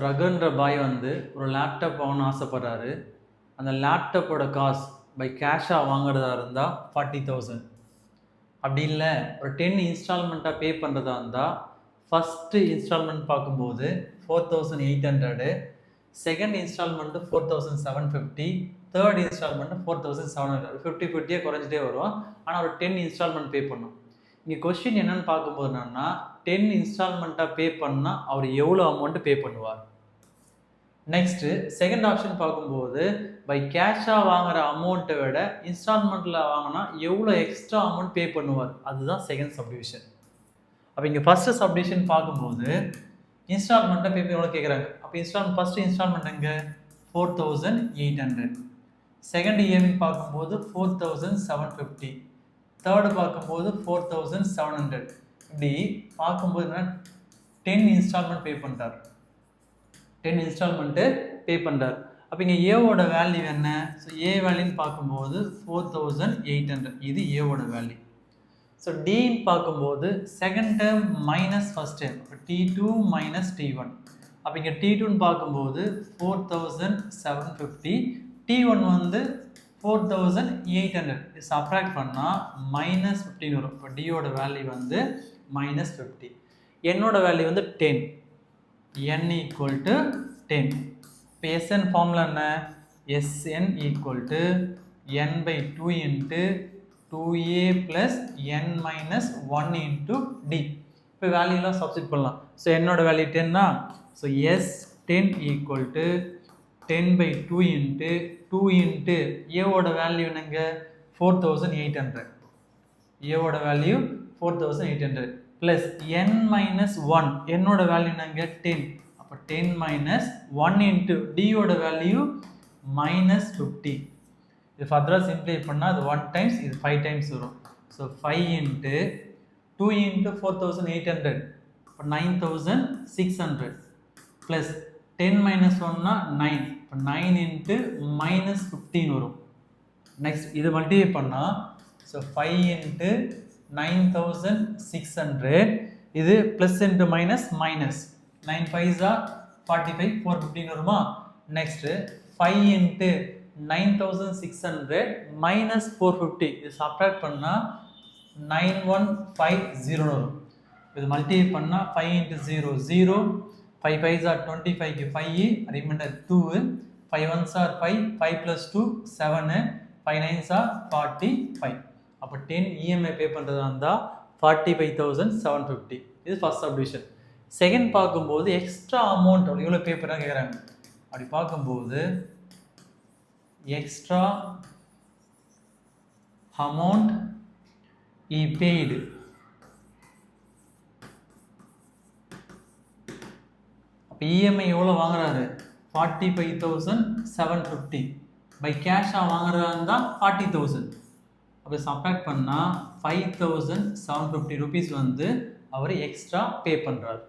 ரகுன்ற பாய் வந்து ஒரு லேப்டாப் வாங்கணும்னு ஆசைப்படுறாரு. அந்த லேப்டாப்போட காசு பை கேஷாக வாங்குறதா இருந்தால் 40,000. அப்படி இல்லை ஒரு 10 இன்ஸ்டால்மெண்ட்டாக பே பண்ணுறதா இருந்தால் ஃபஸ்ட்டு இன்ஸ்டால்மெண்ட் பார்க்கும்போது 4,800, செகண்ட் இன்ஸ்டால்மெண்ட்டு 4,750, தேர்ட் இன்ஸ்டால்மெண்ட்டு 4,700. 50-50 குறைஞ்சிட்டே வரும். ஆனால் ஒரு 10 இன்ஸ்டால்மெண்ட் பே பண்ணும். இங்கே கொஸ்டின் என்னென்னு பார்க்கும்போது என்னன்னா 10 இன்ஸ்டால்மெண்ட்டாக பே பண்ணால் அவர் எவ்வளோ அமௌண்ட்டு பே பண்ணுவார். நெக்ஸ்ட்டு செகண்ட் ஆப்ஷன் பார்க்கும்போது பை கேஷாக வாங்குகிற அமௌண்ட்டை விட இன்ஸ்டால்மெண்ட்டில் வாங்கினா எவ்வளோ எக்ஸ்ட்ரா அமௌண்ட் பே பண்ணுவார், அதுதான் செகண்ட் சப்டிவிஷன். அப்போ இங்கே ஃபஸ்ட்டு சப்டிவிஷன் பார்க்கும்போது இன்ஸ்டால்மெண்ட்டை பே எவ்வளோ கேட்குறாங்க. அப்போ ஃபஸ்ட்டு இன்ஸ்டால்மெண்ட் எங்கே 4,800, செகண்ட் இஎம்ஐ பார்க்கும்போது 4,750, தேர்டு பார்க்கும்போது 4,700. இப்படி பார்க்கும்போது என்ன 10 இன்ஸ்டால்மெண்ட் பே பண்ணுறார். 10 இன்ஸ்டால்மெண்ட்டு பே பண்ணுறார். அப்போ இங்கே ஏவோட வேல்யூ என்ன? ஸோ ஏ வேல்யூன்னு பார்க்கும்போது 4,800, இது ஏவோட வேல்யூ. ஸோ டின்னு பார்க்கும்போது second term minus first term, இப்போ T2 மைனஸ் T1. அப்போ இங்கே T2ன்னு பார்க்கும்போது 4,750, T1 வந்து 4,800. சப்ராக்ட் பண்ணால் மைனஸ் 15 வரும். இப்போ டியோட வேல்யூ வந்து மைனஸ் 50. என்னோட வேல்யூ வந்து 10. n equal to 10. இப்போ SN ஃபார்முலா என்ன? SN equal to n/2 into 2a plus n minus 1 into d. இப்போ வேல்யூலாம் சப்ஸ்டிட் பண்ணலாம். ஸோ என்னோட வேல்யூ 10 தான். So S10 equal to 10/2 into 2 into ஏவோட வேல்யூ என்னங்க 4,800. ஏவோட வேல்யூ 4,800 ப்ளஸ் n மைனஸ் 1, என்னோட வேல்யூ என்னங்க 10. அப்போ 10 மைனஸ் 1 இன்ட்டு டியோட வேல்யூ மைனஸ் 50. இது ஃபர்தராக சிம்ப்ளை பண்ணால் அது 1 டைம்ஸ், இது 5 டைம்ஸ் வரும். ஸோ 5 இன்ட்டு 2 இன்ட்டு 4,800, இப்போ 9,600 ப்ளஸ் 10 மைனஸ் 1னா 9, இப்போ 9 இன்ட்டு மைனஸ் 15 வரும். நெக்ஸ்ட் இது மல்டிப்ளை பண்ணால் ஸோ 5 இன்ட்டு 9,600, இது plus into minus minus 9 5s are 45, 415 வருமா. நெக்ஸ்ட்டு 5 இன்ட்டு 9,600 மைனஸ் 450, இது சப்ராக்ட் பண்ணால் 9150 வரும். இது மல்டிப்ளை பண்ணால் 5 இன்ட்டு 0 0, 5 5s are 25க்கு 5, remainder 2, 5 1s are 5, 5 plus 2 7, 5 9s are 45. அப்போ 10 இஎம்ஐ பே பண்ணுறதா இருந்தால் 45,750. இது ஃபர்ஸ்ட் சப்டிவிஷன். செகண்ட் பார்க்கும்போது எக்ஸ்ட்ரா அமௌண்ட் எவ்வளோ பே பண்ணால் கேட்குறாங்க. அப்படி பார்க்கும்போது எக்ஸ்ட்ரா அமௌண்ட் இ பெய்டு. அப்போ இஎம்ஐ எவ்வளோ வாங்குறாரு 45,750. பை கேஷாக வாங்குறதா இருந்தால் 40,000. அப்போ சப்ராக்ட் பண்ணால் 5,750 ருபீஸ் வந்து அவர் எக்ஸ்ட்ரா பே பண்ணுறாரு.